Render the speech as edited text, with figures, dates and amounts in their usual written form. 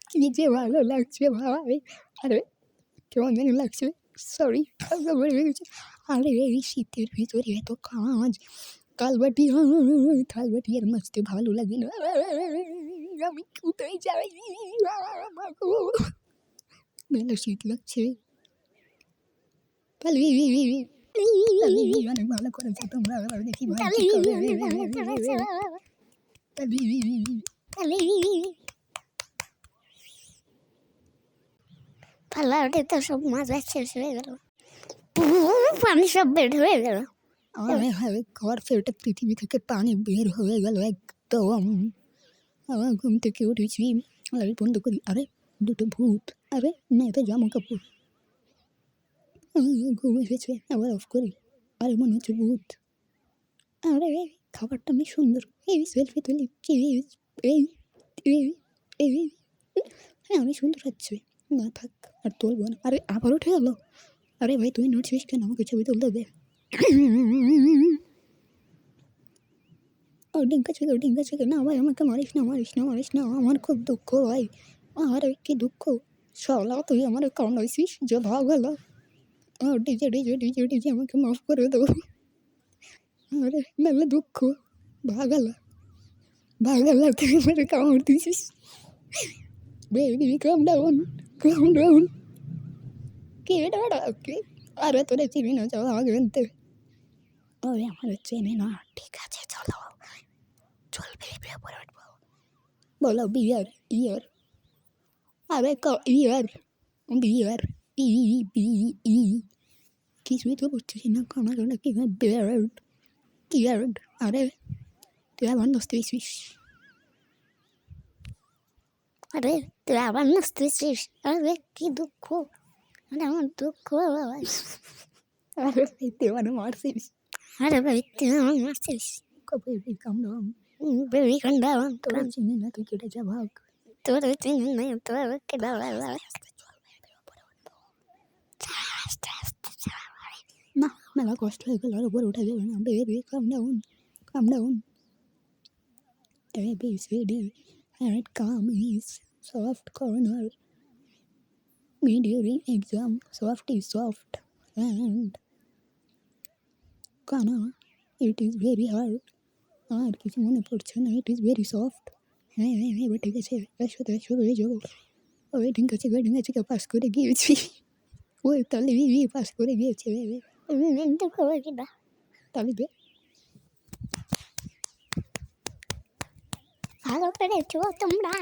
কি যে ভালো লাগছে ভাই। আরে কেমন জানি লাগছে, সরি হালকা বেড়ে গেছে। আরে এই শীতের ভিতরে এত কাজ, কালবাটি থালবাটি আর মাছতে ভালো লাগে না। আমি কোথায় যাই, মেলা শীত লাগছে। অনেক ভালো করেছো তোমরা, দেখি ভাই কি করে। পালাওটে তো সব মজা শেষ হয়ে গেল, পানি সব বের হয়ে গেল। ঘর ফেরটা পৃথিবী থেকে পানি বের হয়ে গেল একদম। আমার ঘুম থেকে উঠেছি, লাইট বন্ধ করি, আরে দুটো ভূত। আরে না, এটা জামা কাপড়। ঘুম এসেছে, আবার অফ করি, আরে মনে হচ্ছে ভূত। আরে খাবারটা অনেক সুন্দর, এই সেলফি তুলি, হ্যাঁ অনেক সুন্দর হচ্ছে। না থাক আর তুলবো না। আরে আবার উঠে গেল। আরে ভাই তুই নড়ছিস কেন, আমাকে ছবি তুলতে দে। ও ডিঙ্কা ছিল না ভাই, আমাকে মারিস না, আমার খুব দুঃখ ভাই। আরে কি দুঃখ, শালা তুই আমার কারণ হয়েছিস যে ভাগ হলো। ডিজে আমাকে মাফ করে দেবো। আরে মেলা দুঃখ, ভাগালা তুই আমার কামড় দিছিস। Baby come down. কি ডাড়া কি, আরে তোরে চিনি না, যাও আগে আনতে। ওরে আমার চেনে না, ঠিক আছে চলো চলবে পরে উঠবো। বলো বিয়ার ইয়ার, আরে ইয়ার বিয়ার ই কিছুই তো বুঝছিস না, কানা কি বিয়ার্ড ইয়ার্ড। আরে তুই আবার নষ্টেছিস। আরে তুই আবার নাচতেছিস, আরে কি দুঃখ, আরে আমার দুঃখ। আরে ভাই তুই মানে মারছিস, আরে ভাই তুই আমার মারছিস। Baby come down, baby come down. তোরা চিনি না, তুই কেটে যা ভাগ। তোর চিনি না, তোর কেডা না মেলা কষ্ট হয়ে গেল, আর উপরে উঠে যাবে না। Baby come down ABCD, and calm is soft corner. Me during exam, soft is soft, and kana it is very hard. আর কিছু মনে পড়ছে না, it is very soft. হ্যাঁ এবার ঠিক আছে, একশো হয়ে যাবো। ওই ঠিক আছে পাস করে গিয়েছি। ওই তাহলে পাস করে গিয়েছে, তাহলে ভালো পেরেছো তোমরা।